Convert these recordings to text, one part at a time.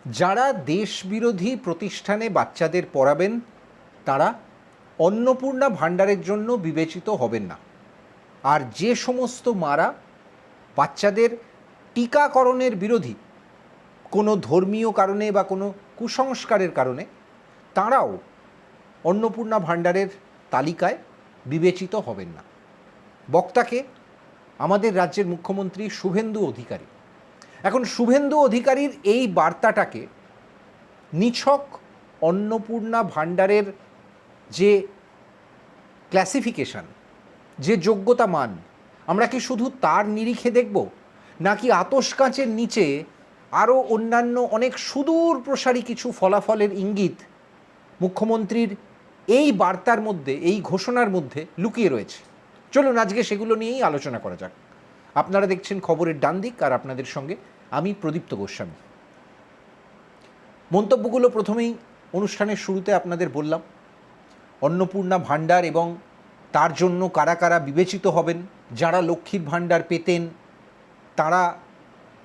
যারা দেশবিরোধী প্রতিষ্ঠানে বাচ্চাদের পড়াবেন তারা অন্নপূর্ণা ভাণ্ডারের জন্য বিবেচিত হবেন না। আর যে সমস্ত মারা বাচ্চাদের টিকাকরণের বিরোধী কোনো ধর্মীয় কারণে বা কোনো কুসংস্কারের কারণে তাঁরাও অন্নপূর্ণা ভাণ্ডারের তালিকায় বিবেচিত হবেন না। বক্তাকে আমাদের রাজ্যের মুখ্যমন্ত্রী শুভেন্দু অধিকারী। এখন শুভেন্দু অধিকারীর এই বার্তাটাকে নিছক অন্নপূর্ণা ভাণ্ডারের যে ক্লাসিফিকেশন, যে যোগ্যতা মান, আমরা কি শুধু তার নিরিখে দেখব, নাকি আতশ কাঁচের নিচে আরও অন্যান্য অনেক সুদূর প্রসারী কিছু ফলাফলের ইঙ্গিত মুখ্যমন্ত্রীর এই বার্তার মধ্যে, এই ঘোষণার মধ্যে লুকিয়ে রয়েছে? চলুন আজকে সেগুলো নিয়েই আলোচনা করা যাক। আপনারা দেখছেন খবরের ডান দিক, আর আপনাদের সঙ্গে আমি প্রদীপ্ত গোস্বামী। মন্তব্যগুলো প্রথমেই অনুষ্ঠানের শুরুতে আপনাদের বললাম। অন্নপূর্ণা ভাণ্ডার এবং তার জন্য কারা কারা বিবেচিত হবেন, যারা লক্ষ্মীর ভাণ্ডার পেতেন তারা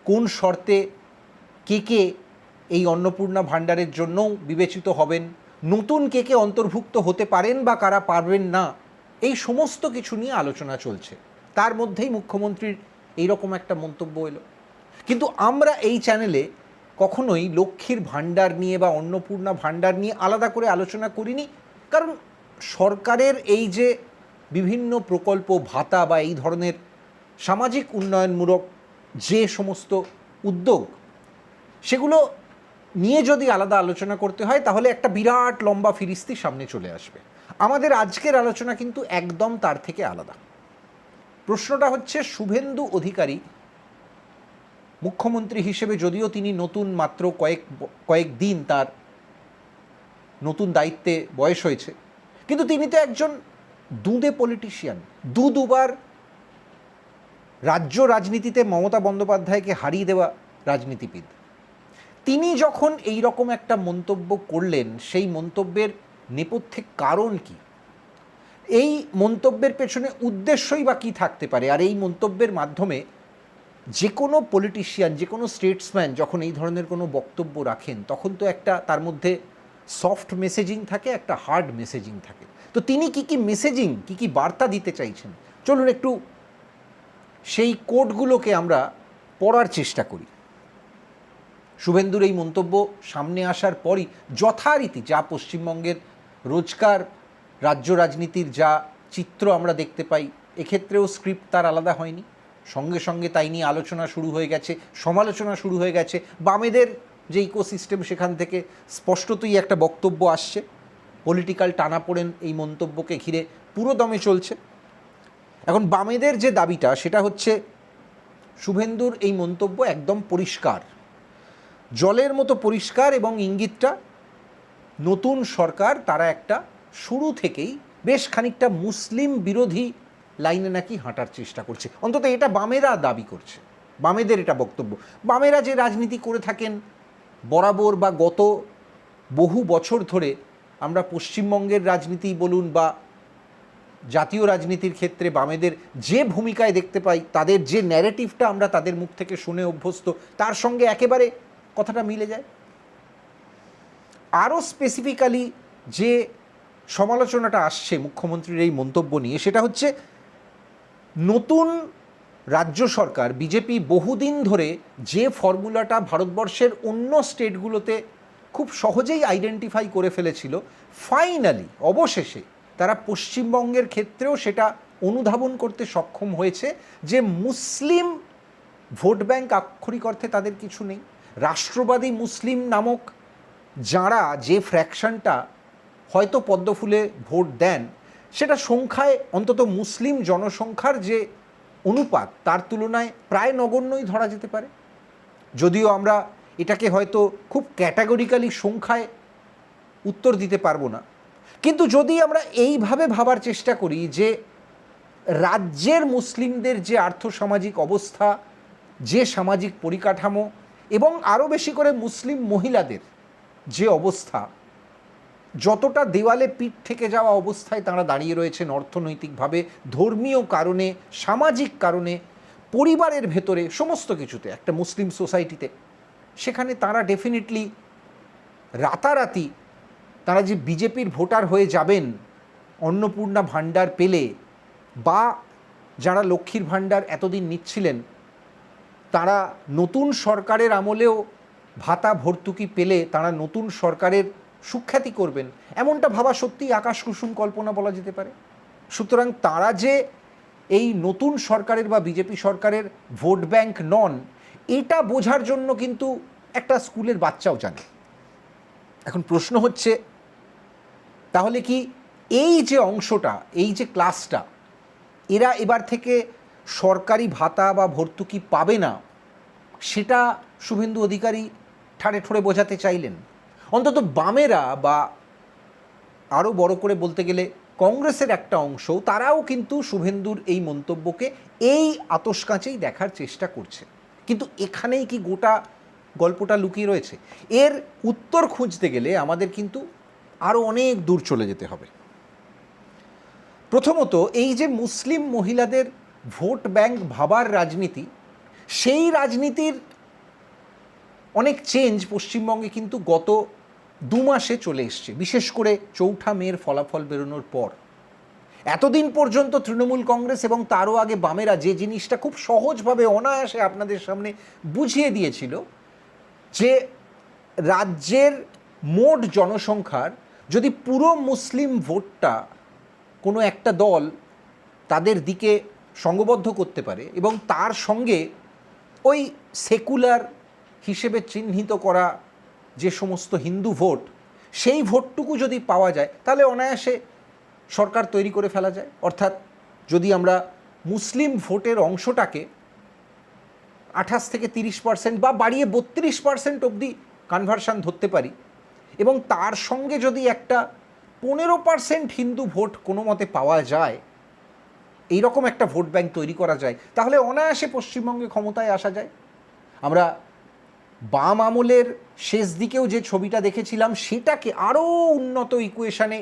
কোন শর্তে কে এই অন্নপূর্ণা ভাণ্ডারের জন্যও বিবেচিত হবেন, নতুন কে অন্তর্ভুক্ত হতে পারেন বা কারা পারবেন না, এই সমস্ত কিছু নিয়ে আলোচনা চলছে। তার মধ্যেই মুখ্যমন্ত্রীর এইরকম একটা মন্তব্য এলো। কিন্তু আমরা এই চ্যানেলে কখনোই লক্ষ্মীর ভাণ্ডার নিয়ে বা অন্নপূর্ণা ভাণ্ডার নিয়ে আলাদা করে আলোচনা করিনি, কারণ সরকারের এই যে বিভিন্ন প্রকল্প, ভাতা বা এই ধরনের সামাজিক উন্নয়নমূলক যে সমস্ত উদ্যোগ, সেগুলো নিয়ে যদি আলাদা আলোচনা করতে হয় তাহলে একটা বিরাট লম্বা ফিরিস্তি সামনে চলে আসবে। আমাদের আজকের আলোচনা কিন্তু একদম তার থেকে আলাদা। প্রশ্নটা হচ্ছে, শুভেন্দু অধিকারী মুখ্যমন্ত্রী হিসেবে, যদিও তিনি নতুন, মাত্র কয়েকদিন তার নতুন দায়িত্বে বয়স হয়েছে, কিন্তু তিনি তো একজন দুঁদে পলিটিশিয়ান, দুবার রাজ্য রাজনীতিতে মমতা বন্দ্যোপাধ্যায়কে হারিয়ে দেওয়া রাজনীতিবিদ। তিনি যখন এই রকম একটা মন্তব্য করলেন, সেই মন্তব্যের নেপথ্যে কারণ কি, এই মন্তব্যের পেছনে উদ্দেশ্যই বা কী থাকতে পারে? আর এই মন্তব্যের মাধ্যমে যে কোনো পলিটিশিয়ান, যে কোনো স্টেটসম্যান যখন এই ধরনের কোনো বক্তব্য রাখেন, তখন তো একটা তার মধ্যে সফট মেসেজিং থাকে, একটা হার্ড মেসেজিং থাকে। তো তিনি কি মেসেজিং, কি বার্তা দিতে চাইছেন, চলুন একটু সেই কোডগুলোকে আমরা পড়ার চেষ্টা করি। শুভেন্দুর এই মন্তব্য সামনে আসার পরই যথারীতি যা পশ্চিমবঙ্গের রোজকার রাজ্য রাজনীতির যা চিত্র আমরা দেখতে পাই, এক্ষেত্রেও স্ক্রিপ্ট তার আলাদা হয়নি। সঙ্গে সঙ্গে তাই নিয়ে আলোচনা শুরু হয়ে গেছে, সমালোচনা শুরু হয়ে গেছে। বামেদের যে ইকোসিস্টেম, সেখান থেকে স্পষ্টতই একটা বক্তব্য আসছে। পলিটিক্যাল টানাপোড়েন এই মন্তব্যকে ঘিরে পুরো দমে চলছে। এখন বামেদের যে দাবিটা, সেটা হচ্ছে শুভেন্দুর এই মন্তব্য একদম পরিষ্কার, জলের মতো পরিষ্কার, এবং ইঙ্গিতটা নতুন সরকার তারা একটা শুরু থেকেই বেশ খানিকটা মুসলিম বিরোধী লাইনে নাকি হাঁটার চেষ্টা করছে। অন্তত এটা বামেরা দাবি করছে, বামেদের এটা বক্তব্য। বামেরা যে রাজনীতি করে থাকেন বরাবর বা গত বহু বছর ধরে, আমরা পশ্চিমবঙ্গের রাজনীতি বলুন বা জাতীয় রাজনীতির ক্ষেত্রে বামেদের যে ভূমিকায় দেখতে পাই, তাদের যে ন্যারেটিভটা আমরা তাদের মুখ থেকে শুনে অভ্যস্ত, তার সঙ্গে একেবারে কথাটা মিলে যায়। আরও স্পেসিফিক্যালি যে সমালোচনাটা আসছে মুখ্যমন্ত্রীর এই মন্তব্য নিয়ে, সেটা হচ্ছে নতুন রাজ্য সরকার বিজেপি বহুদিন ধরে যে ফর্মুলাটা ভারতবর্ষের অন্য স্টেটগুলোতে খুব সহজেই আইডেন্টিফাই করে ফেলেছিল, ফাইনালি অবশেষে তারা পশ্চিমবঙ্গের ক্ষেত্রেও সেটা অনুধাবন করতে সক্ষম হয়েছে যে মুসলিম ভোট ব্যাংক আক্ষরিক অর্থে তাদের কিছু নেই। রাষ্ট্রবাদী মুসলিম নামক যাঁরা যে ফ্র্যাকশনটা হয়তো পদ্মফুলে ভোট দেন, সেটা সংখ্যায় অন্তত মুসলিম জনসংখ্যার যে অনুপাত, তার তুলনায় প্রায় নগণ্যই ধরা যেতে পারে। যদিও আমরা এটাকে হয়তো খুব ক্যাটাগরিক্যালি সংখ্যায় উত্তর দিতে পারবো না, কিন্তু যদি আমরা এইভাবে ভাবার চেষ্টা করি যে রাজ্যের মুসলিমদের যে আর্থসামাজিক অবস্থা, যে সামাজিক পরিকাঠামো, এবং আরও বেশি করে মুসলিম মহিলাদের যে অবস্থা, যতটা দেওয়ালে পিঠ থেকে যাওয়া অবস্থায় তারা দাঁড়িয়ে রয়েছেন অর্থনৈতিকভাবে, ধর্মীয় কারণে, সামাজিক কারণে, পরিবারের ভেতরে, সমস্ত কিছুতে একটা মুসলিম সোসাইটিতে, সেখানে তারা ডেফিনেটলি রাতারাতি তারা যে বিজেপির ভোটার হয়ে যাবেন অন্নপূর্ণা ভাণ্ডার পেলে, বা যারা লক্ষ্মীর ভাণ্ডার এতদিন নিচ্ছিলেন তারা নতুন সরকারের আমলেও ভাতা ভর্তুকি পেলে তারা নতুন সরকারের সুখ্যাতি করবেন, এমনটা ভাবা সত্যিই আকাশ কুসুম কল্পনা বলা যেতে পারে। সুতরাং তারা যে এই নতুন সরকারের বা বিজেপি সরকারের ভোট ব্যাংক নন, এটা বোঝার জন্য কিন্তু একটা স্কুলের বাচ্চাও জানে। এখন প্রশ্ন হচ্ছে, তাহলে কি এই যে অংশটা, এই যে ক্লাসটা, এরা এবার থেকে সরকারি ভাতা বা ভর্তুকি পাবে না, সেটা শুভেন্দু অধিকারী ঠাড়ে ঠোড়ে বোঝাতে চাইলেন? অন্তত বামেরা বা আরও বড় করে বলতে গেলে কংগ্রেসের একটা অংশ, তারাও কিন্তু শুভেন্দুর এই মন্তব্যকে এই আতশকাঁচেই দেখার চেষ্টা করছে। কিন্তু এখানেই কি গোটা গল্পটা লুকিয়ে রয়েছে? এর উত্তর খুঁজতে গেলে আমাদের কিন্তু আরও অনেক দূর চলে যেতে হবে। প্রথমত, এই যে মুসলিম মহিলাদের ভোট ব্যাংক ভাবার রাজনীতি, সেই রাজনীতির অনেক চেঞ্জ পশ্চিমবঙ্গে কিন্তু গত 2 মাসে চলে এসছে, বিশেষ করে 4 মের ফলাফল বেরোনোর পর। এতদিন পর্যন্ত তৃণমূল কংগ্রেস এবং তারও আগে বামেরা যে জিনিসটা খুব সহজভাবে অনায়াসে আপনাদের সামনে বুঝিয়ে দিয়েছিল, যে রাজ্যের মোট জনসংখ্যার যদি পুরো মুসলিম ভোটটা কোনো একটা দল তাদের দিকে সঙ্গবদ্ধ করতে পারে এবং তার সঙ্গে ওই সেকুলার হিসেবে চিহ্নিত করা যে সমস্ত হিন্দু ভোট, সেই ভোটটুকু যদি পাওয়া যায় তাহলে অনায়াসে সরকার তৈরি করে ফেলা যায়। অর্থাৎ যদি আমরা মুসলিম ভোটের অংশটাকে 28 থেকে 30% বা বাড়িয়ে 32% অবধি কনভার্সন ধরতে পারি এবং তার সঙ্গে যদি একটা 15% হিন্দু ভোট কোনো মতে পাওয়া যায়, এইরকম একটা ভোট ব্যাংক তৈরি করা যায়, তাহলে অনায়াসে পশ্চিমবঙ্গে ক্ষমতায় আসা যায়। আমরা বাম আমলের শেষ দিকেও যে ছবিটা দেখেছিলাম, সেটাকে আরও উন্নত ইকুয়েশানে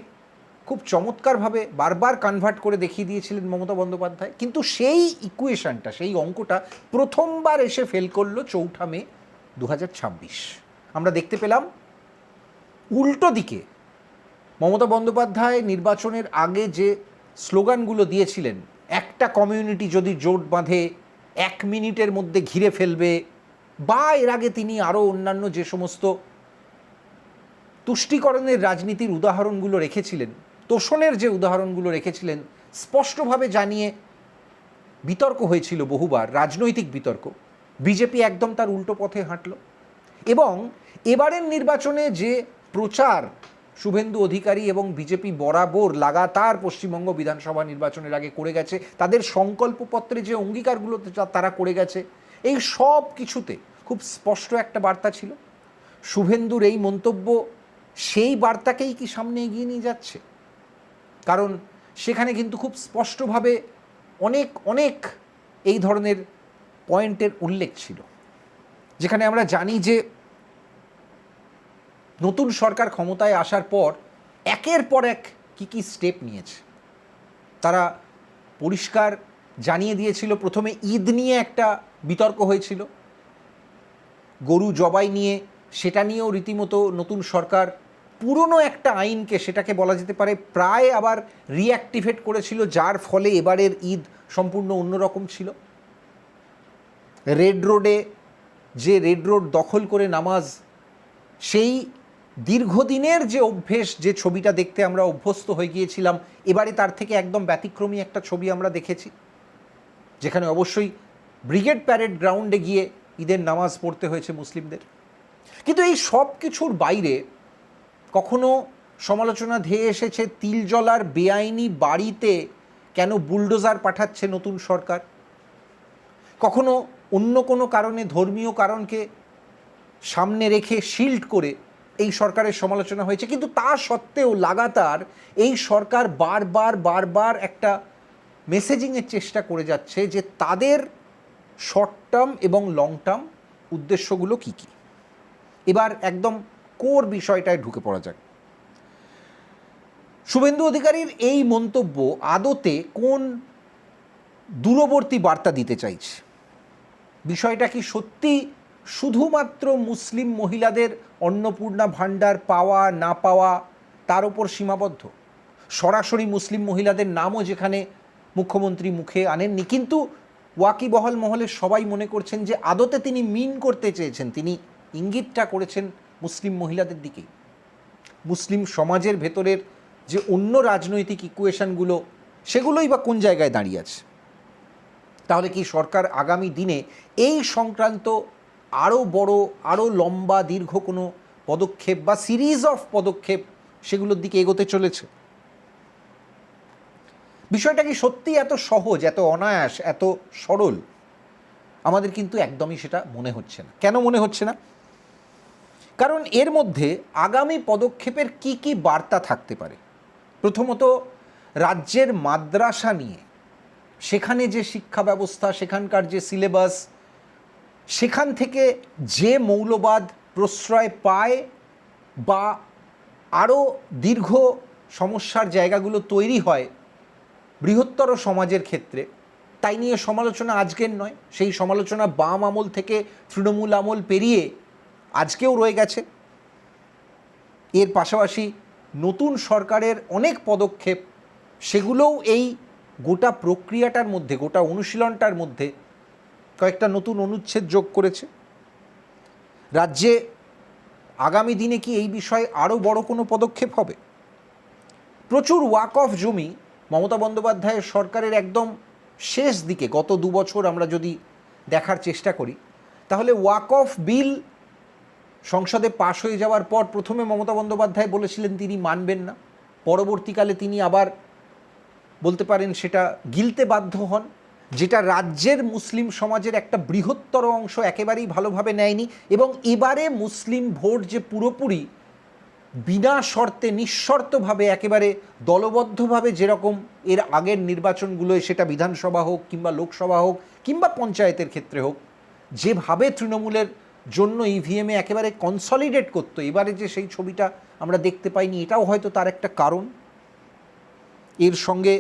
খুব চমৎকারভাবে বারবার কনভার্ট করে দেখিয়ে দিয়েছিলেন মমতা বন্দ্যোপাধ্যায়। কিন্তু সেই ইকুয়েশানটা, সেই অঙ্কটা প্রথমবার এসে ফেল করলো 4 মে 2026। আমরা দেখতে পেলাম উল্টো দিকে মমতা বন্দ্যোপাধ্যায় নির্বাচনের আগে যে স্লোগানগুলো দিয়েছিলেন, একটা কমিউনিটি যদি জোট বাঁধে 1 মিনিটের মধ্যে ঘিরে ফেলবে, বা এর আগে তিনি আরও অন্যান্য যে সমস্ত তুষ্টিকরণের রাজনীতির উদাহরণগুলো রেখেছিলেন, তোষণের যে উদাহরণগুলো রেখেছিলেন, স্পষ্টভাবে জানিয়ে বিতর্ক হয়েছিল বহুবার, রাজনৈতিক বিতর্ক। বিজেপি একদম তার উল্টো পথে হাঁটল এবং এবারের নির্বাচনে যে প্রচার শুভেন্দু অধিকারী এবং বিজেপি বরাবর লাগাতার পশ্চিমবঙ্গ বিধানসভা নির্বাচনের আগে করে গেছে, তাদের সংকল্পপত্রে যে অঙ্গীকারগুলো তারা করে গেছে, এই সব কিছুতে খুব স্পষ্ট একটা বার্তা ছিল। শুভেন্দুর এই মন্তব্য সেই বার্তাকেই কি সামনে এগিয়ে নিয়ে যাচ্ছে? কারণ সেখানে কিন্তু খুব স্পষ্টভাবে অনেক অনেক এই ধরনের পয়েন্টের উল্লেখ ছিল, যেখানে আমরা জানি যে নতুন সরকার ক্ষমতায় আসার পর একের পর এক কী স্টেপ নিয়েছে। তারা পরিষ্কার জানিয়ে দিয়েছিল, প্রথমে ঈদ নিয়ে একটা বিতর্ক হয়েছিল, গরু জবাই নিয়ে, সেটা নিয়েও রীতিমতো নতুন সরকার পুরনো একটা আইনকে, সেটাকে বলা যেতে পারে প্রায় আবার রিঅ্যাক্টিভেট করেছিল, যার ফলে এবারের ঈদ সম্পূর্ণ অন্যরকম ছিল। রেড রোডে যে রেড রোড দখল করে নামাজ, সেই দীর্ঘদিনের যে অভ্যেস, যে ছবিটা দেখতে আমরা অভ্যস্ত হয়ে গিয়েছিলাম, এবারে তার থেকে একদম ব্যতিক্রমী একটা ছবি আমরা দেখেছি, যেখানে অবশ্যই ব্রিগেড প্যারেড গ্রাউন্ডে গিয়ে ঈদের নামাজ পড়তে হয়েছে মুসলিমদের। কিন্তু এই সব কিছুর বাইরে কখনো সমালোচনা ধেয়ে এসেছে তিলজলার বেআইনি বাড়িতে কেন বুলডোজার পাঠাচ্ছে নতুন সরকার, কখনো অন্য কোনো কারণে, ধর্মীয় কারণকে সামনে রেখে শিল্ড করে এই সরকারের সমালোচনা হয়েছে। কিন্তু তা সত্ত্বেও লাগাতার এই সরকার বারবার একটা মেসেজিংয়ের চেষ্টা করে যাচ্ছে যে তাদের শর্ট টার্ম এবং লং টার্ম উদ্দেশ্যগুলো কী কী। এবার একদম কোর বিষয়টায় ঢুকে পড়া যাক। শুভেন্দু অধিকারীর এই মন্তব্য আদতে কোন দূরবর্তী বার্তা দিতে চাইছে? বিষয়টা কি সত্যি শুধুমাত্র মুসলিম মহিলাদের অন্নপূর্ণা ভাণ্ডার পাওয়া না পাওয়া তার ওপর সীমাবদ্ধ। সরাসরি মুসলিম মহিলাদের নামও যেখানে মুখ্যমন্ত্রী মুখে আনেননি, কিন্তু ওয়াকিবহাল মহলে সবাই মনে করছেন যে আদতে তিনি মিন করতে চেয়েছেন, তিনি ইঙ্গিতটা করেছেন মুসলিম মহিলাদের দিকেই। মুসলিম সমাজের ভেতরের যে অন্য রাজনৈতিক ইকুয়েশনগুলো, সেগুলোই বা কোন জায়গায় দাঁড়িয়ে আছে। তাহলে কি সরকার আগামী দিনে এই সংক্রান্ত আরও বড়, আরও লম্বা দীর্ঘ কোনো পদক্ষেপ বা সিরিজ অফ পদক্ষেপ সেগুলোর দিকে এগোতে চলেছে? বিষয়টা কি সত্যি এত সহজ, এত অনায়াস, এত সরল? আমাদের কিন্তু একদমই সেটা মনে হচ্ছে না। কেন মনে হচ্ছে না? কারণ এর মধ্যে আগামী পদক্ষেপের কি কি বার্তা থাকতে পারে। প্রথমত, রাজ্যের মাদ্রাসা নিয়ে, সেখানে যে শিক্ষা ব্যবস্থা, সেখানকার যে সিলেবাস, সেখান থেকে যে মৌলবাদ প্রশ্রয় পায় বা আরও দীর্ঘ সমস্যার জায়গাগুলো তৈরি হয় বৃহত্তর সমাজের ক্ষেত্রে, তাই নিয়ে সমালোচনা আজকের নয়। সেই সমালোচনা বাম আমল থেকে তৃণমূল আমল পেরিয়ে আজকেও রয়ে গেছে। এর পাশাপাশি নতুন সরকারের অনেক পদক্ষেপ, সেগুলোও এই গোটা প্রক্রিয়াটার মধ্যে, গোটা অনুশীলনটার মধ্যে কয়েকটা নতুন অনুচ্ছেদ যোগ করেছে। রাজ্যে আগামী দিনে কি এই বিষয়ে আরও বড় কোনো পদক্ষেপ হবে? প্রচুর ওয়াক অফ জমি মমতা বন্দ্যোপাধ্যায়ের সরকারের একদম শেষ দিকে, গত 2 বছর আমরা যদি দেখার চেষ্টা করি, তাহলে ওয়াক অফ বিল সংসদে পাশ হয়ে যাওয়ার পর প্রথমে মমতা বন্দ্যোপাধ্যায় বলেছিলেন তিনি মানবেন না। পরবর্তীকালে তিনি আবার বলতে পারেন সেটা গিলতে বাধ্য হন, যেটা রাজ্যের মুসলিম সমাজের একটা বৃহত্তর অংশ একেবারেই ভালোভাবে নেয়নি। এবং এবারে মুসলিম ভোট যে পুরোপুরি বিনা শর্তে, নিঃশর্তভাবে, একেবারে দলবদ্ধভাবে, যেরকম এর আগের নির্বাচনগুলোয়, সেটা বিধানসভা হোক কিংবা লোকসভা হোক কিংবা পঞ্চায়েতের ক্ষেত্রে হোক, যেভাবে তৃণমূলের জন্য ইভিএমে একেবারে কনসলিডেট করতো, এবারে যে সেই ছবিটা আমরা দেখতে পাইনি, এটাও হয়তো তার একটা কারণ। এর সঙ্গে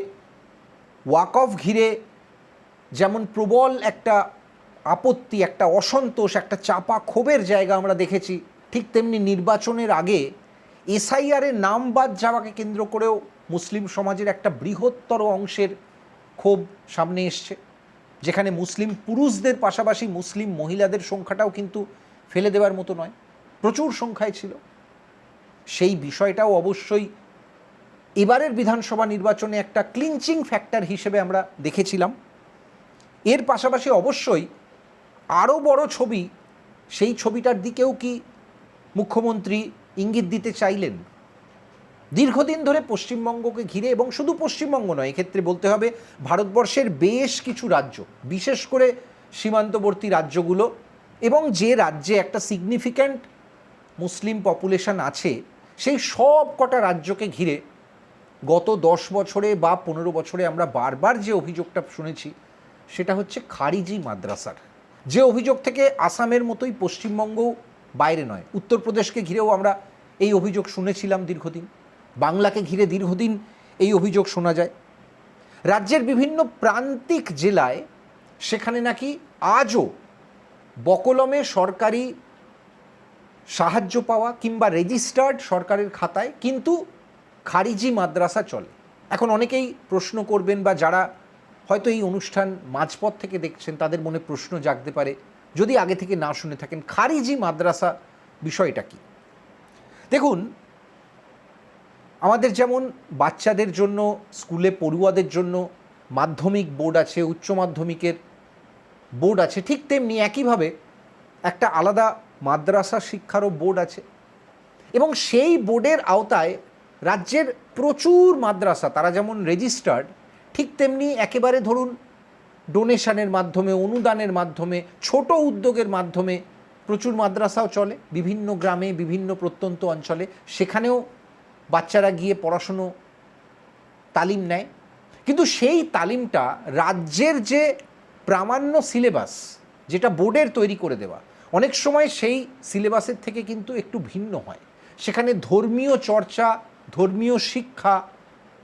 ওয়াক অফ ঘিরে যেমন প্রবল একটা আপত্তি, একটা অসন্তোষ, একটা চাপা ক্ষোভের জায়গা আমরা দেখেছি, ঠিক তেমনি নির্বাচনের আগে এসআইআরের নাম বাদ যাওয়াকে কেন্দ্র করেও মুসলিম সমাজের একটা বৃহত্তর অংশের ক্ষোভ সামনে এসছে, যেখানে মুসলিম পুরুষদের পাশাপাশি মুসলিম মহিলাদের সংখ্যাটাও কিন্তু ফেলে দেওয়ার মতো নয়, প্রচুর সংখ্যায় ছিল। সেই বিষয়টাও অবশ্যই এবারের বিধানসভা নির্বাচনে একটা ক্লিঞ্চিং ফ্যাক্টর হিসেবে আমরা দেখেছিলাম। এর পাশাপাশি অবশ্যই আরও বড় ছবি, সেই ছবিটার দিকেও কি মুখ্যমন্ত্রী ইঙ্গিত দিতে চাইলেন? দীর্ঘদিন ধরে পশ্চিমবঙ্গকে ঘিরে, এবং শুধু পশ্চিমবঙ্গ নয়, এক্ষেত্রে বলতে হবে ভারতবর্ষের বেশ কিছু রাজ্য, বিশেষ করে সীমান্তবর্তী রাজ্যগুলো, এবং যে রাজ্যে একটা সিগনিফিক্যান্ট মুসলিম পপুলেশন আছে, সেই সব কটা রাজ্যকে ঘিরে গত 10 বছরে বা 15 বছরে আমরা বারবার যে অভিযোগটা শুনেছি, সেটা হচ্ছে খারিজি মাদ্রাসার। যে অভিযোগ থেকে আসামের মতোই পশ্চিমবঙ্গও বাইরে নয়, উত্তরপ্রদেশকে ঘিরেও আমরা এই অভিযোগ শুনেছিলাম দীর্ঘদিন, বাংলাকে ঘিরে দীর্ঘদিন এই অভিযোগ শোনা যায়। রাজ্যের বিভিন্ন প্রান্তিক জেলায় সেখানে নাকি আজও বকলমে সরকারি সাহায্য পাওয়া কিংবা রেজিস্টার্ড সরকারের খাতায় কিন্তু খারিজি মাদ্রাসা চলে। এখন অনেকেই প্রশ্ন করবেন, বা যারা হয়তো এই অনুষ্ঠান মাঝপথ থেকে দেখছেন, তাদের মনে প্রশ্ন জাগতে পারে, যদি আগে থেকে না শুনে থাকেন, খারিজি মাদ্রাসা বিষয়টা কি? দেখুন, আমাদের যেমন বাচ্চাদের জন্য, স্কুলে পড়ুয়াদের জন্য মাধ্যমিক বোর্ড আছে, উচ্চ মাধ্যমিকের বোর্ড আছে, ঠিক তেমনি একইভাবে একটা আলাদা মাদ্রাসা শিক্ষারও বোর্ড আছে। এবং সেই বোর্ডের আওতায় রাজ্যের প্রচুর মাদ্রাসা, তারা যেমন রেজিস্টার্ড, ঠিক তেমনি একেবারে ধরুন ডোনেশনের মাধ্যমে, অনুদানের মাধ্যমে, ছোট উদ্যোগের মাধ্যমে প্রচুর মাদ্রাসাও চলে বিভিন্ন গ্রামে, বিভিন্ন প্রত্যন্ত অঞ্চলে। সেখানেও বাচ্চারা গিয়ে পড়াশুনো তালিম নেয়, কিন্তু সেই তালিমটা রাজ্যের যে প্রামাণ্য সিলেবাস, যেটা বোর্ডের তৈরি করে দেওয়া, অনেক সময় সেই সিলেবাসের থেকে কিন্তু একটু ভিন্ন হয়। সেখানে ধর্মীয় চর্চা, ধর্মীয় শিক্ষা,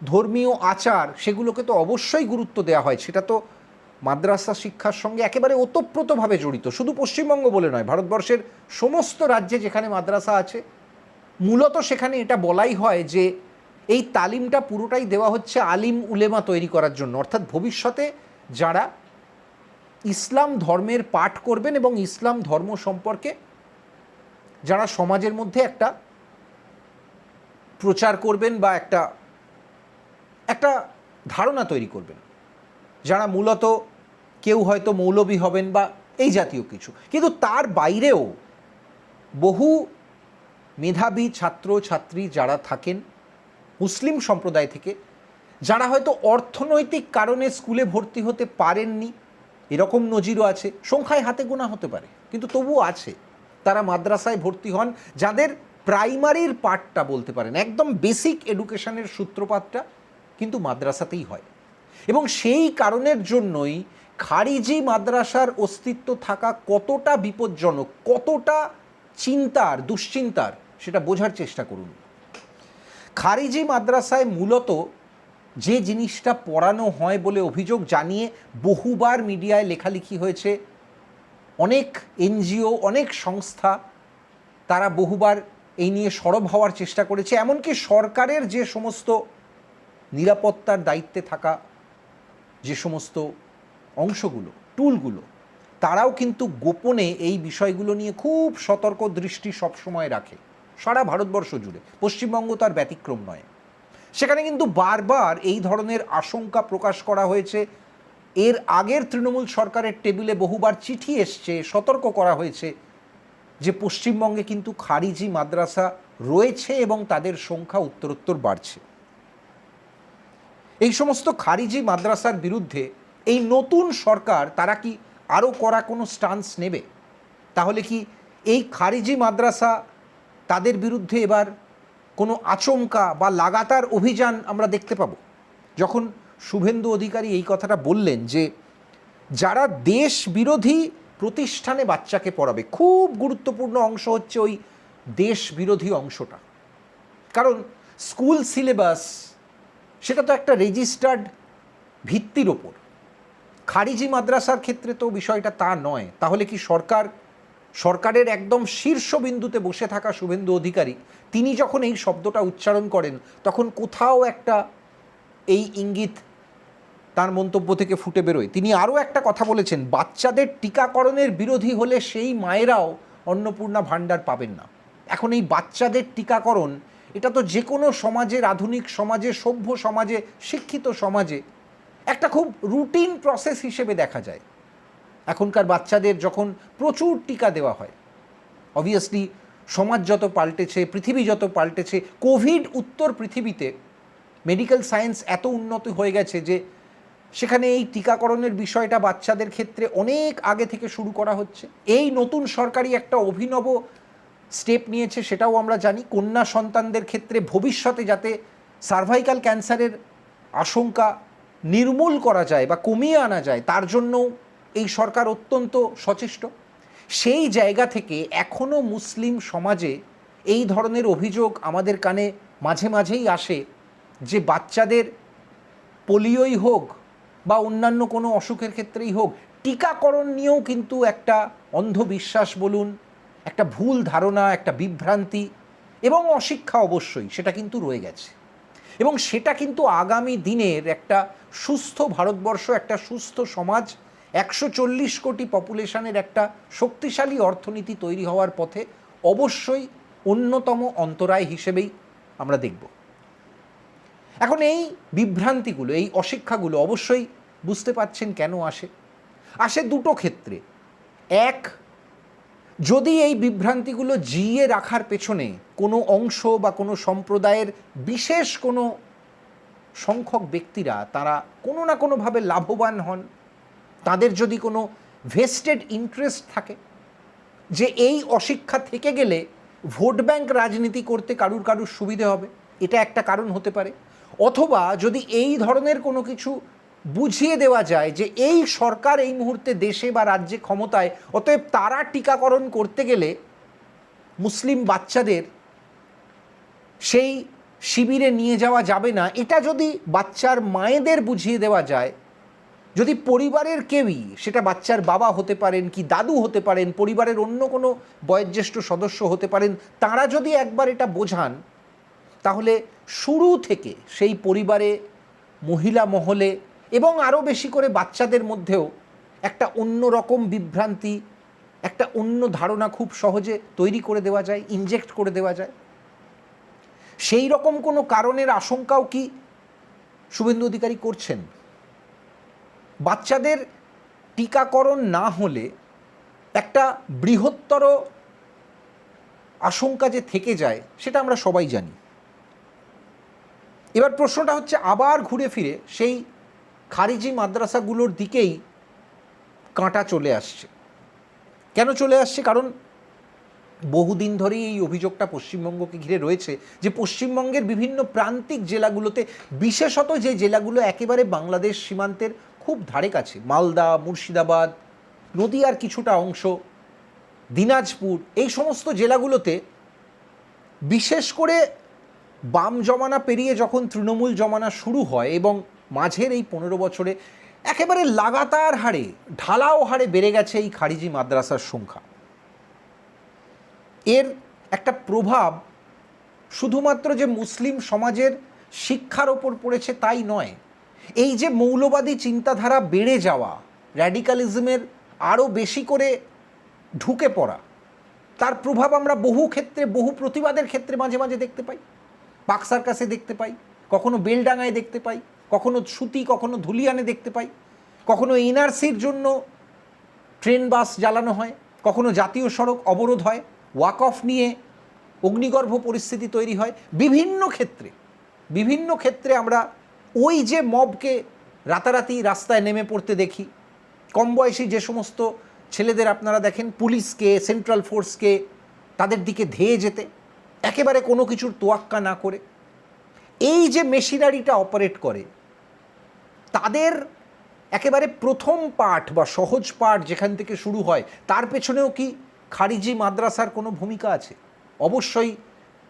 ধর্মীয় আচার, সেগুলোকে তো অবশ্যই গুরুত্ব দেওয়া হয়, সেটা তো মাদ্রাসা শিক্ষার সঙ্গে একেবারে ওতপ্রোতভাবে জড়িত। শুধু পশ্চিমবঙ্গ বলে নয়, ভারতবর্ষের সমস্ত রাজ্যে যেখানে মাদ্রাসা আছে, মূলত সেখানে এটা বলাই হয় যে এই তালিমটা পুরোটাই দেওয়া হচ্ছে আলিম উলেমা তৈরি করার জন্য, অর্থাৎ ভবিষ্যতে যারা ইসলাম ধর্মের পাঠ করবেন এবং ইসলাম ধর্ম সম্পর্কে যারা সমাজের মধ্যে একটা প্রচার করবেন বা একটা একটা ধারণা তৈরি করবেন, যারা মূলত কেউ হয়তো মৌলবী হবেন বা এই জাতীয় কিছু। কিন্তু তার বাইরেও বহু মেধাবী ছাত্র ছাত্রী যারা থাকেন মুসলিম সম্প্রদায় থেকে, যারা হয়তো অর্থনৈতিক কারণে স্কুলে ভর্তি হতে পারেননি, এরকম নজিরও আছে, সংখ্যায় হাতে গোনা হতে পারে কিন্তু তবুও আছে, তারা মাদ্রাসায় ভর্তি হন, যাদের প্রাইমারির পাঠটা বলতে পারেন একদম বেসিক এডুকেশনের সূত্রপাতটা কিন্তু মাদ্রাসাতেই হয়। এবং সেই কারণের জন্যই খারিজি মাদ্রাসার অস্তিত্ব থাকা কতটা বিপজ্জনক, কতটা চিন্তার দুশ্চিন্তার, সেটা বোঝার চেষ্টা করুন। খারিজি মাদ্রাসায় মূলত যে জিনিসটা পড়ানো হয় বলে অভিযোগ জানিয়ে বহুবার মিডিয়ায় লেখালেখি হয়েছে, অনেক এনজিও, অনেক সংস্থা তারা বহুবার এই নিয়ে সরব হওয়ার চেষ্টা করেছে, এমনকি সরকারের যে সমস্ত নিরাপত্তার দায়িত্বে থাকা যে সমস্ত অংশগুলো, টুলগুলো, তারাও কিন্তু গোপনে এই বিষয়গুলো নিয়ে খুব সতর্ক দৃষ্টি সবসময় রাখে, সারা ভারতবর্ষ জুড়ে, পশ্চিমবঙ্গ তার ব্যতিক্রম নয়। সেখানে কিন্তু বারবার এই ধরনের আশঙ্কা প্রকাশ করা হয়েছে, এর আগের তৃণমূল সরকারের টেবিলে বহুবার চিঠি এসছে, সতর্ক করা হয়েছে যে পশ্চিমবঙ্গে কিন্তু খারিজি মাদ্রাসা রয়েছে এবং তাদের সংখ্যা উত্তরোত্তর বাড়ছে। এই সমস্ত খারিজি মাদ্রাসার বিরুদ্ধে এই নতুন সরকার তারা কি আরও কড়া কোনো স্টান্স নেবে? তাহলে কি এই খারিজি মাদ্রাসা তাদের বিরুদ্ধে এবার কোনো আচমকা বা লাগাতার অভিযান আমরা দেখতে পাবো? যখন শুভেন্দু অধিকারী এই কথাটা বললেন যে যারা দেশ বিরোধী প্রতিষ্ঠানে বাচ্চাকে পড়াবে, খুব গুরুত্বপূর্ণ অংশ হচ্ছে ওই দেশ বিরোধী অংশটা, কারণ স্কুল সিলেবাস সেটা তো একটা রেজিস্টার্ড ভিত্তির ওপর। খারিজি মাদ্রাসার ক্ষেত্রে তো বিষয়টা তা নয়। তাহলে কি সরকারের একদম শীর্ষবিন্দুতে বসে থাকা শুভেন্দু অধিকারী তিনি যখন এই শব্দটা উচ্চারণ করেন তখন কোথাও একটা এই ইঙ্গিত তার মন্তব্য থেকে ফুটে বেরোয়। তিনি আরও একটা কথা বলেছেন, বাচ্চাদের টিকাকরণের বিরোধী হলে সেই মায়েরাও অন্নপূর্ণা ভাণ্ডার পাবেন না। এখন এই বাচ্চাদের টিকাকরণ, এটা তো যে কোনো সমাজের, আধুনিক সমাজে, সভ্য সমাজে, শিক্ষিত সমাজে একটা খুব রুটিন প্রসেস হিসেবে দেখা যায়। এখনকার বাচ্চাদের যখন প্রচুর টিকা দেওয়া হয়, অবভিয়াসলি সমাজ যত পাল্টেছে, পৃথিবী যত পাল্টেছে, কোভিড উত্তর পৃথিবীতে মেডিকেল সায়েন্স এত উন্নত হয়ে গেছে যে সেখানে এই টিকাকরণের বিষয়টা বাচ্চাদের ক্ষেত্রে অনেক আগে থেকে শুরু করা হচ্ছে। এই নতুন সরকারি একটা অভিনব স্টেপ নিয়েছে, সেটাও আমরা জানি। কন্যা সন্তানদের ক্ষেত্রে ভবিষ্যতে যাতে সার্ভাইকাল ক্যান্সারের আশঙ্কা নির্মূল করা যায় বা কমিয়ে আনা যায়, তার জন্যও এই সরকার অত্যন্ত সচেষ্ট। সেই জায়গা থেকে এখনও মুসলিম সমাজে এই ধরনের অভিযোগ আমাদের কানে মাঝে মাঝেই আসে যে বাচ্চাদের পোলিওই হোক বা অন্যান্য কোনো অসুখের ক্ষেত্রেই হোক, টিকাকরণ নিয়েও কিন্তু একটা অন্ধবিশ্বাস বলুন, একটা ভুল ধারণা, একটা বিভ্রান্তি এবং অশিক্ষা অবশ্যই সেটা কিন্তু রয়ে গেছে। এবং সেটা কিন্তু আগামী দিনের একটা সুস্থ ভারতবর্ষ, একটা সুস্থ সমাজ, 140 কোটি পপুলেশনের একটা শক্তিশালী অর্থনীতি তৈরি হওয়ার পথে অবশ্যই অন্যতম অন্তরায় হিসেবেই আমরা দেখব। এখন এই বিভ্রান্তিগুলো, এই অশিক্ষাগুলো অবশ্যই বুঝতে পারছেন কেন আসে দুটো ক্ষেত্রে। এক, যদি এই বিভ্রান্তিগুলো জিইয়ে রাখার পেছনে কোনো অংশ বা কোনো সম্প্রদায়ের বিশেষ কোনো সংখ্যক ব্যক্তিরা তারা কোনো না কোনোভাবে লাভবান হন, তাদের যদি কোনো ভেস্টেড ইন্টারেস্ট থাকে যে এই অশিক্ষা থেকে গেলে ভোট ব্যাংক রাজনীতি করতে কারুর সুবিধে হবে, এটা একটা কারণ হতে পারে। অথবা যদি এই ধরনের কোনো কিছু বুঝিয়ে দেওয়া যায় যে এই সরকার এই মুহূর্তে দেশে বা রাজ্যে ক্ষমতায়, অতএব তারা টিকাকরণ করতে গেলে মুসলিম বাচ্চাদের সেই শিবিরে নিয়ে যাওয়া যাবে না, এটা যদি বাচ্চার মায়েদের বুঝিয়ে দেওয়া যায়, যদি পরিবারের কেউই, সেটা বাচ্চার বাবা হতে পারেন কি দাদু হতে পারেন, পরিবারের অন্য কোনো বয়োজ্যেষ্ঠ সদস্য হতে পারেন, তারা যদি একবার এটা বোঝান, তাহলে শুরু থেকে সেই পরিবারে, মহিলা মহলে এবং আরও বেশি করে বাচ্চাদের মধ্যেও একটা অন্য রকম বিভ্রান্তি, একটা অন্য ধারণা খুব সহজে তৈরি করে দেওয়া যায়, ইনজেক্ট করে দেওয়া যায়। সেই রকম কোনো কারণের আশঙ্কাও কি শুভেন্দু অধিকারী করছেন? বাচ্চাদের টিকাকরণ না হলে একটা বৃহত্তর আশঙ্কা যে থেকে যায়, সেটা আমরা সবাই জানি। এবার প্রশ্নটা হচ্ছে আবার ঘুরে ফিরে সেই খারিজি মাদ্রাসাগুলোর দিকেই কাঁটা চলে আসছে। কেন চলে আসছে? কারণ বহুদিন ধরেই এই অভিযোগটা পশ্চিমবঙ্গকে ঘিরে রয়েছে যে পশ্চিমবঙ্গের বিভিন্ন প্রান্তিক জেলাগুলোতে, বিশেষত যে জেলাগুলো একেবারে বাংলাদেশ সীমান্তের খুব ধারে কাছে, মালদা, মুর্শিদাবাদ, নদিয়ার কিছুটা অংশ, দিনাজপুর, এই সমস্ত জেলাগুলোতে বিশেষ করে বাম জমানা পেরিয়ে যখন তৃণমূল জমানা শুরু হয় এবং মাঝের এই 15 বছরে একেবারে লাগাতার হারে, ঢালাও হারে বেড়ে গেছে এই খারিজি মাদ্রাসার সংখ্যা। এর একটা প্রভাব শুধুমাত্র যে মুসলিম সমাজের শিক্ষার ওপর পড়েছে তাই নয়, এই যে মৌলবাদী চিন্তাধারা বেড়ে যাওয়া, র্যাডিক্যালিজমের আরও বেশি করে ঢুকে পড়া, তার প্রভাব আমরা বহু ক্ষেত্রে, বহু প্রতিবাদের ক্ষেত্রে মাঝে মাঝে দেখতে পাই। পাক সার্কাসে দেখতে পাই, কখনো বেলডাঙায় দেখতে পাই, কখনো সুতি, কখনো ধুলিয়ানে দেখতে পাই, কখনো এনআরসির জন্য ট্রেন বাস জ্বালানো হয়, কখনো জাতীয় সড়ক অবরোধ হয়, ওয়াক অফ নিয়ে অগ্নিগর্ভ পরিস্থিতি তৈরি হয়। বিভিন্ন ক্ষেত্রে আমরা ওই যে মবকে রাতারাতি রাস্তায় নেমে পড়তে দেখি। কম বয়সী যে সমস্ত ছেলেদের আপনারা দেখেন পুলিশকে, সেন্ট্রাল ফোর্সকে তাদের দিকে ধেয়ে যেতে, একেবারে কোনো কিছুর তোয়াক্কা না করে, এই যে মেশিনারিটা অপারেট করে, তাদের একেবারে প্রথম পাঠ বা সহজ পাঠ যেখান থেকে শুরু হয়, তার পেছনেও কি খারিজি মাদ্রাসার কোনো ভূমিকা আছে? অবশ্যই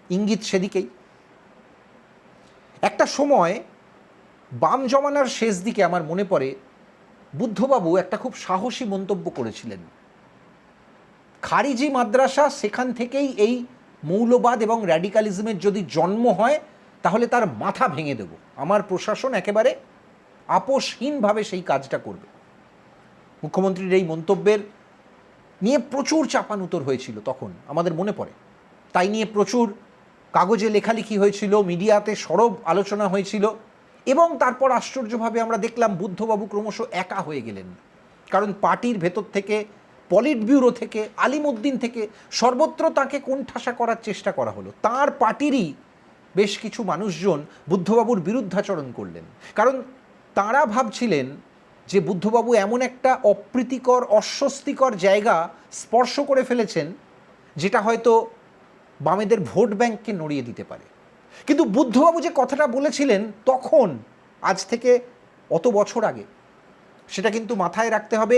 ইঙ্গিত সেদিকেই। একটা সময় বাম জমানার শেষ দিকে আমার মনে পড়ে বুদ্ধবাবু একটা খুব সাহসী মন্তব্য করেছিলেন। খারিজি মাদ্রাসা, সেখান থেকেই এই মৌলবাদ এবং র্যাডিক্যালিজমের যদি জন্ম হয়, তাহলে তার মাথা ভেঙে দেব। আমার প্রশাসন একেবারে আপোষহীনভাবে সেই কাজটা করবে। মুখ্যমন্ত্রীর এই মন্তব্যের নিয়ে প্রচুর চাপানুতর হয়েছিল তখন, আমাদের মনে পড়ে। তাই নিয়ে প্রচুর কাগজে লেখালেখি হয়েছিল, মিডিয়াতে সরব আলোচনা হয়েছিল, এবং তারপর আশ্চর্যভাবে আমরা দেখলাম বুদ্ধবাবু ক্রমশ একা হয়ে গেলেন। কারণ পার্টির ভেতর থেকে, পলিট ব্যুরো থেকে, আলিমউদ্দিন থেকে সর্বত্র তাকে কোণঠাসা করার চেষ্টা করা হলো। তার পার্টিরই বেশ কিছু মানুষজন বুদ্ধবাবুর বিরুদ্ধাচরণ করলেন, কারণ তাঁরা ভাবছিলেন যে বুদ্ধবাবু এমন একটা অপ্রীতিকর, অস্বস্তিকর জায়গা স্পর্শ করে ফেলেছেন যেটা হয়তো বামেদের ভোট ব্যাংককে নড়িয়ে দিতে পারে। কিন্তু বুদ্ধবাবু যে কথাটা বলেছিলেন তখন, আজ থেকে অত বছর আগে, সেটা কিন্তু মাথায় রাখতে হবে।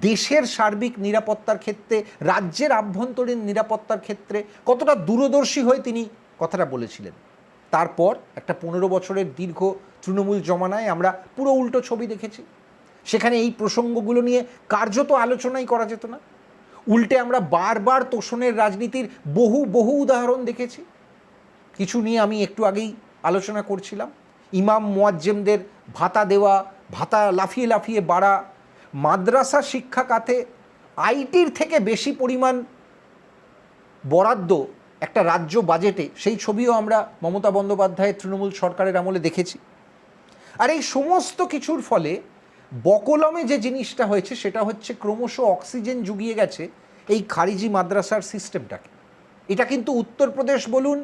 দেশের সার্বিক নিরাপত্তার ক্ষেত্রে, রাজ্যের আভ্যন্তরীণ নিরাপত্তার ক্ষেত্রে কতটা দূরদর্শী হয়ে তিনি কথাটা বলেছিলেন। তারপর একটা 15 বছরের দীর্ঘ তৃণমূল জমানায় আমরা পুরো উল্টো ছবি দেখেছি। সেখানে এই প্রসঙ্গগুলো নিয়ে কার্যত আলোচনাই করা যেত না। উল্টে আমরা বারবার তোষণের রাজনীতির বহু উদাহরণ দেখেছি। কিছু নিয়ে আমি একটু আগেই আলোচনা করছিলাম। ইমাম মুয়াজ্জেমদের ভাতা দেওয়া, ভাতা লাফিয়ে লাফিয়ে বাড়া, মাদ্রাসা শিক্ষা খাতে আইটির থেকে বেশি পরিমাণ বরাদ্দ একটা রাজ্য বাজেটে, সেই ছবিও আমরা মমতা বন্দ্যোপাধ্যায়ের তৃণমূল সরকারের আমলে দেখেছি। আর এই সমস্ত কিছুর ফলে বকলমে যে জিনিসটা হয়েছে সেটা হচ্ছে ক্রমশ অক্সিজেন জুগিয়ে গেছে এই খারিজি মাদ্রাসার সিস্টেমটাকে। এটা কিন্তু উত্তরপ্রদেশ বলুন,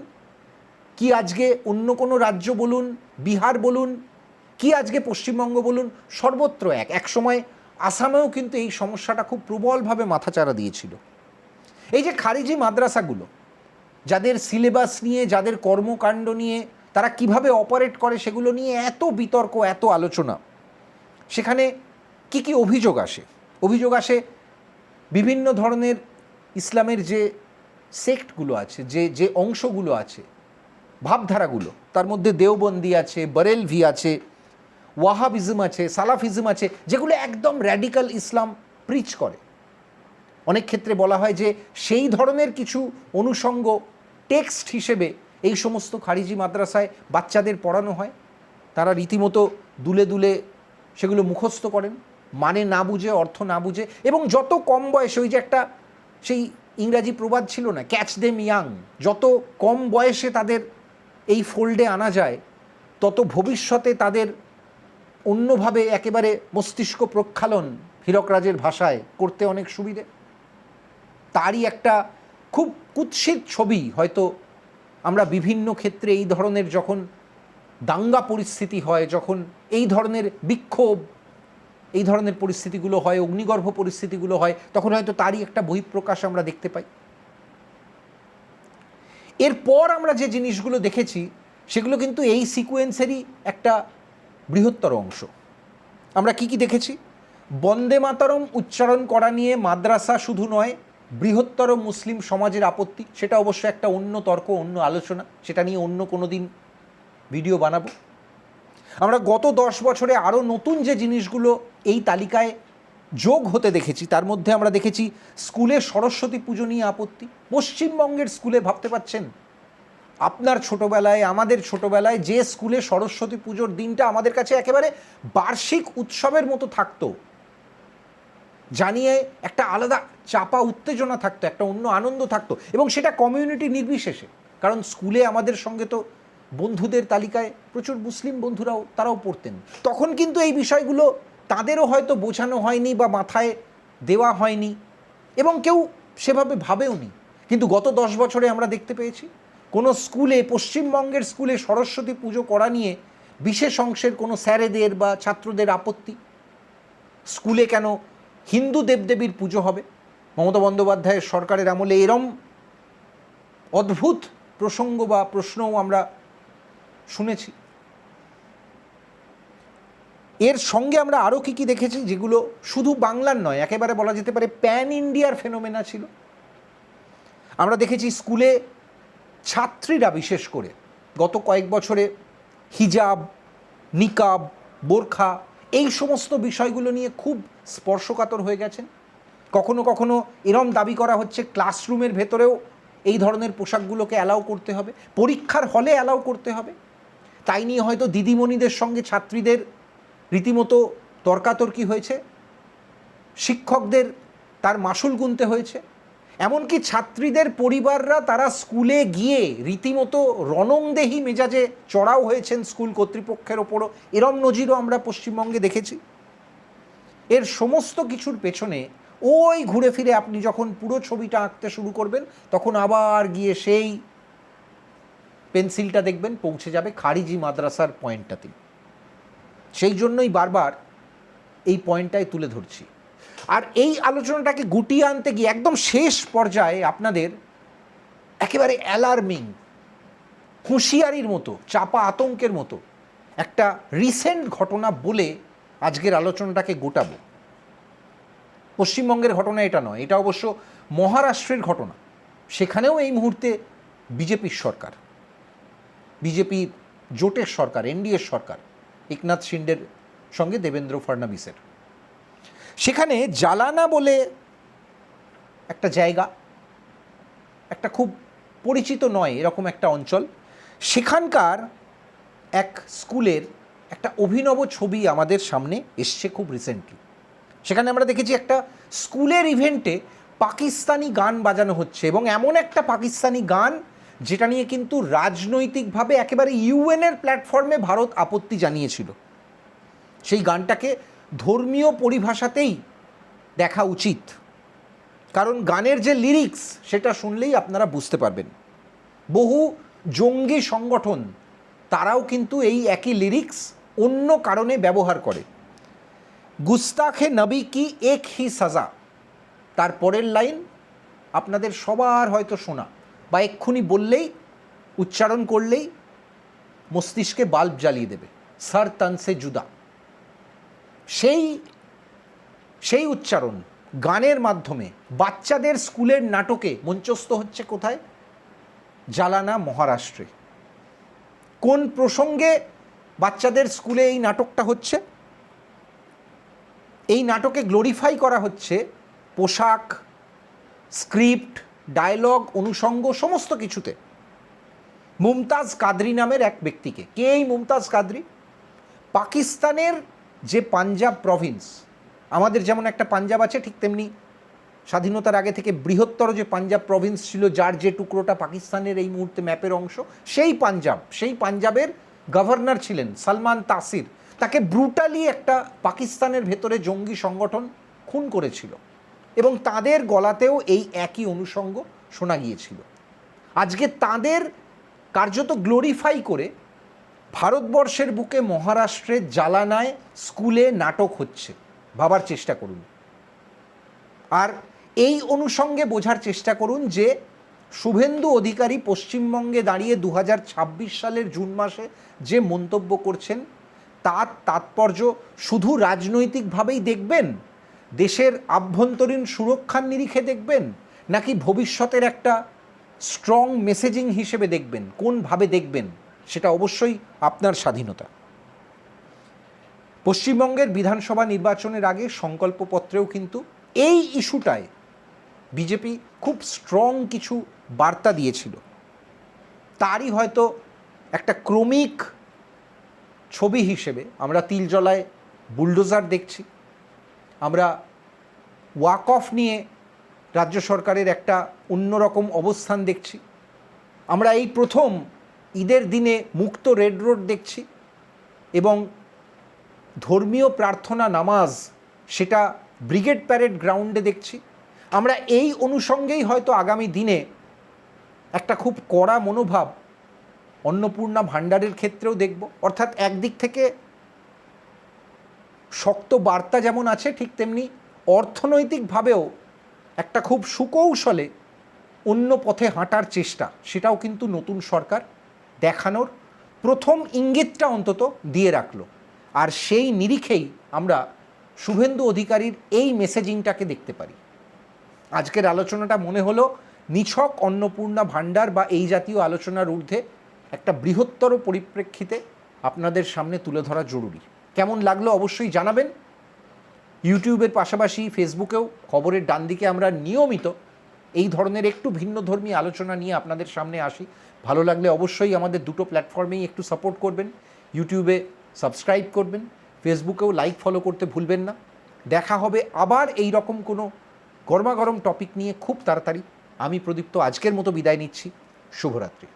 কি আজকে অন্য কোনো রাজ্য বলুন, বিহার বলুন, কি আজকে পশ্চিমবঙ্গ বলুন, সর্বত্র এক সময় আসামেও কিন্তু এই সমস্যাটা খুব প্রবলভাবে মাথাচাড়া দিয়েছিল। এই যে খারিজি মাদ্রাসাগুলো, যাদের সিলেবাস নিয়ে, যাদের কর্মকাণ্ড নিয়ে, তারা কিভাবে অপারেট করে, সেগুলো নিয়ে এত বিতর্ক, এত আলোচনা, সেখানে কি কি অভিযোগ আসে? অভিযোগ আসে বিভিন্ন ধরনের ইসলামের যে সেক্টগুলো আছে, যে অংশগুলো আছে, ভাবধারাগুলো, তার মধ্যে দেওবন্দি আছে, বরেলভি আছে, ওয়াহাবিজম আছে, সালাফিজম আছে, যেগুলো একদম র্যাডিক্যাল ইসলাম প্রিচ করে। অনেক ক্ষেত্রে বলা হয় যে সেই ধরনের কিছু অনুষঙ্গ টেক্সট হিসেবে এই সমস্ত খারিজি মাদ্রাসায় বাচ্চাদের পড়ানো হয়। তারা রীতিমতো দুলে দুলে সেগুলো মুখস্থ করেন, মানে না বুঝে, অর্থ না বুঝে, এবং যত কম বয়সে, ওই যে একটা সেই ইংরাজি প্রবাদ ছিল না, ক্যাচ দেম ইয়াং, যত কম বয়সে তাদের এই ফোল্ডে আনা যায় তত ভবিষ্যতে তাদের অন্যভাবে একেবারে মস্তিষ্ক প্রক্ষালন, হীরকরাজের ভাষায়, করতে অনেক সুবিধে। তারই একটা খুব কুৎসিত ছবি হয়তো আমরা বিভিন্ন ক্ষেত্রে এই ধরনের যখন দাঙ্গা পরিস্থিতি হয়, যখন এই ধরনের বিক্ষোভ, এই ধরনের পরিস্থিতিগুলো হয়, অগ্নিগর্ভ পরিস্থিতিগুলো হয়, তখন হয়তো তারই একটা বহিঃপ্রকাশ আমরা দেখতে পাই। এরপর আমরা যে জিনিসগুলো দেখেছি সেগুলো কিন্তু এই সিকোয়েন্সেরই একটা বৃহত্তর অংশ। আমরা কি কি দেখেছি? বন্দে মাতরম উচ্চারণ করা নিয়ে মাদ্রাসা শুধু নয়, বৃহত্তর মুসলিম সমাজের আপত্তি। সেটা অবশ্য একটা অন্য তর্ক, অন্য আলোচনা, সেটা নিয়ে অন্য কোনো দিন ভিডিও বানাবো। আমরা গত 10 বছরে আরও নতুন যে জিনিসগুলো এই তালিকায় যোগ হতে দেখেছি, তার মধ্যে আমরা দেখেছি স্কুলে সরস্বতী পুজো নিয়ে আপত্তি। পশ্চিমবঙ্গের স্কুলে, ভাবতে পারছেন, আপনার ছোটোবেলায়, আমাদের ছোটোবেলায় যে স্কুলে সরস্বতী পুজোর দিনটা আমাদের কাছে একেবারে বার্ষিক উৎসবের মতো থাকতো, জানিয়ে একটা আলাদা চাপা উত্তেজনা থাকতো, একটা অন্য আনন্দ থাকতো, এবং সেটা কমিউনিটি নির্বিশেষে। কারণ স্কুলে আমাদের সঙ্গে তো বন্ধুদের তালিকায় প্রচুর মুসলিম বন্ধুরাও, তারাও পড়তেন। তখন কিন্তু এই বিষয়গুলো তাদেরও হয়তো বোঝানো হয়নি বা মাথায় দেওয়া হয়নি, এবং কেউ সেভাবে ভাবেও নি। কিন্তু গত 10 বছরে আমরা দেখতে পেয়েছি কোনো স্কুলে, পশ্চিমবঙ্গের স্কুলে সরস্বতী পুজো করা নিয়ে বিশেষ অংশের কোনো স্যারেদের বা ছাত্রদের আপত্তি। স্কুলে কেন হিন্দু দেবদেবীর পুজো হবে? মমতা বন্দ্যোপাধ্যায়ের সরকারের আমলে এরম অদ্ভুত প্রসঙ্গ বা প্রশ্নও আমরা শুনেছি। এর সঙ্গে আমরা আরও কী কী দেখেছি, যেগুলো শুধু বাংলার নয়, একেবারে বলা যেতে পারে প্যান ইন্ডিয়ার ফেনোমেনা ছিল। আমরা দেখেছি স্কুলে ছাত্রীরা বিশেষ করে গত কয়েক বছরে হিজাব, নিকাব, বোরখা, এই সমস্ত বিষয়গুলো নিয়ে খুব স্পর্শকাতর হয়ে গেছেন। কখনো কখনো এরম দাবি করা হচ্ছে ক্লাসরুমের ভেতরেও এই ধরনের পোশাকগুলোকে অ্যালাউ করতে হবে, পরীক্ষার হলে অ্যালাউ করতে হবে। তাই নিয়ে হয়তো দিদিমণিদের সঙ্গে ছাত্রীদের রীতিমতো তর্কাতর্কি হয়েছে, শিক্ষকদের তার মাসুল গুনতে হয়েছে। এমনকি ছাত্রীদের পরিবাররা তারা স্কুলে গিয়ে রীতিমতো রণংদেহী মেজাজে চড়াও হয়েছেন স্কুল কর্তৃপক্ষের ওপরও। এরম নজিরও আমরা পশ্চিমবঙ্গে দেখেছি। এর সমস্ত কিছুর পেছনে ওই ঘুরে ফিরে আপনি যখন পুরো ছবিটা আঁকতে শুরু করবেন, তখন আবার গিয়ে সেই পেন্সিলটা দেখবেন পৌঁছে যাবে খারিজি মাদ্রাসার পয়েন্টটাতেই। সেই জন্যই বারবার এই পয়েন্টটাই তুলে ধরছি। আর এই আলোচনাটাকে গুটিয়ে আনতে গিয়ে একদম শেষ পর্যায়ে আপনাদের একেবারে অ্যালার্মিং, হুঁশিয়ারির মতো, চাপা আতঙ্কের মতো একটা রিসেন্ট ঘটনা বলে আজকের আলোচনাটাকে গোটাবো। পশ্চিমবঙ্গের ঘটনা এটা নয়, এটা অবশ্য মহারাষ্ট্রের ঘটনা। সেখানেও এই মুহূর্তে বিজেপির সরকার, বিজেপি জোটের সরকার, এনডিএর সরকার, একনাথ শিন্ডের সঙ্গে দেবেন্দ্র ফডনবিসের। সেখানে জালানা বলে একটা জায়গা, একটা খুব পরিচিত নয় এরকম একটা অঞ্চল, সেখানকার এক স্কুলের একটা অভিনব ছবি আমাদের সামনে এসছে খুব রিসেন্টলি। সেখানে আমরা দেখেছি একটা স্কুলের ইভেন্টে পাকিস্তানি গান বাজানো হচ্ছে, এবং এমন একটা পাকিস্তানি গান যেটা নিয়ে কিন্তু রাজনৈতিকভাবে একেবারে ইউএনের প্ল্যাটফর্মে ভারত আপত্তি জানিয়েছিল। সেই গানটাকে ধর্মীয় পরিভাষাতেই দেখা উচিত, কারণ গানের যে লিরিক্স সেটা শুনলেই আপনারা বুঝতে পারবেন। বহু জঙ্গি সংগঠন তারাও কিন্তু এই একই লিরিক্স অন্য কারণে ব্যবহার করে। গুস্তাখে নবী কি এক হি সাজা, তার পরের লাইন আপনাদের সবার হয়তো শোনা, বা এক্ষুনি বললেই, উচ্চারণ করলেই মস্তিষ্কে বাল্ব জ্বালিয়ে দেবে, সর তন সে জুদা। সেই উচ্চারণ গানের মাধ্যমে বাচ্চাদের স্কুলের নাটকে মঞ্চস্থ হচ্ছে কোথায়? জালানা, মহারাষ্ট্রে। কোন প্রসঙ্গে বাচ্চাদের স্কুলে এই নাটকটা হচ্ছে, এই নাটকে গ্লোরিফাই করা হচ্ছে পোশাক, স্ক্রিপ্ট, ডায়লগ, অনুষঙ্গ সমস্ত কিছুতে মুমতাজ কাদরি নামের এক ব্যক্তিকে। কে এই মুমতাজ কাদরি? পাকিস্তানের যে পাঞ্জাব প্রভিন্স, আমাদের যেমন একটা পাঞ্জাব আছে, ঠিক তেমনি স্বাধীনতার আগে থেকে বৃহত্তর যে পাঞ্জাব প্রভিন্স ছিল, যার যে টুকরোটা পাকিস্তানের এই মুহূর্তে ম্যাপের অংশ, সেই পাঞ্জাবের গভর্নর ছিলেন সালমান তাসির। তাকে ব্রুটালি একটা পাকিস্তানের ভেতরে জঙ্গি সংগঠন খুন করেছিল এবং তাদের গলাতেও এই একই অনুষঙ্গ শোনা গিয়েছিল। আজকে তাদের কার্যত গ্লোরিফাই করে ভারতবর্ষের বুকে মহারাষ্ট্রের জালানায় স্কুলে নাটক হচ্ছে। ভাবার চেষ্টা করুন। আর এই অনুষঙ্গে বোঝার চেষ্টা করুন যে শুভেন্দু অধিকারী পশ্চিমবঙ্গে দাঁড়িয়ে 2026 সালের জুন মাসে যে মন্তব্য করছেন তার তাৎপর্য শুধু রাজনৈতিকভাবেই দেখবেন, দেশের আভ্যন্তরীণ সুরক্ষার নিরিখে দেখবেন, নাকি ভবিষ্যতের একটা স্ট্রং মেসেজিং হিসেবে দেখবেন? কোনভাবে দেখবেন সেটা অবশ্যই আপনার স্বাধীনতা। পশ্চিমবঙ্গের বিধানসভা নির্বাচনের আগে সংকল্পপত্রেও কিন্তু এই ইস্যুটায় বিজেপি খুব স্ট্রং কিছু বার্তা দিয়েছিল। তারই হয়তো একটা ক্রমিক ছবি হিসেবে আমরা তিলজলায় বুলডোজার দেখছি, আমরা ওয়াক অফ নিয়ে রাজ্য সরকারের একটা অন্যরকম অবস্থান দেখছি, আমরা এই প্রথম ঈদের দিনে মুক্ত রেড রোড দেখছি এবং ধর্মীয় প্রার্থনা নামাজ সেটা ব্রিগেড প্যারেড গ্রাউন্ডে দেখছি। আমরা এই অনুষঙ্গেই হয়তো আগামী দিনে একটা খুব কড়া মনোভাব অন্নপূর্ণা ভাণ্ডারের ক্ষেত্রেও দেখব। অর্থাৎ একদিক থেকে শক্ত বার্তা যেমন আছে, ঠিক তেমনি অর্থনৈতিকভাবেও একটা খুব সুকৌশলে অন্য পথে হাঁটার চেষ্টা, সেটাও কিন্তু নতুন সরকার দেখানোর প্রথম ইঙ্গিতটা অন্তত দিয়ে রাখলো। আর সেই নিরিখেই আমরা শুভেন্দু অধিকারীর এই মেসেজিংটাকে দেখতে পারি। আজকের আলোচনাটা মনে হলো নিছক অন্নপূর্ণা ভাণ্ডার বা এই জাতীয় আলোচনার ঊর্ধ্বে একটা বৃহত্তর পরিপ্রেক্ষিতে আপনাদের সামনে তুলে ধরা জরুরি। কেমন লাগলো অবশ্যই জানাবেন। ইউটিউবের পাশাপাশি ফেসবুকেও খবরের ডান দিকে আমরা নিয়মিত এই ধরনের একটু ভিন্নধর্মী আলোচনা নিয়ে আপনাদের সামনে আসি। ভালো লাগলে অবশ্যই আমাদের দুটো প্ল্যাটফর্মেই একটু সাপোর্ট করবেন। ইউটিউবে সাবস্ক্রাইব করবেন, ফেসবুকেও লাইক ফলো করতে ভুলবেন না। দেখা হবে আবার এই রকম কোনো গরমাগরম টপিক নিয়ে খুব তাড়াতাড়ি। আমি প্রদীপ্ত আজকের মতো বিদায় নিচ্ছি। শুভরাত্রি।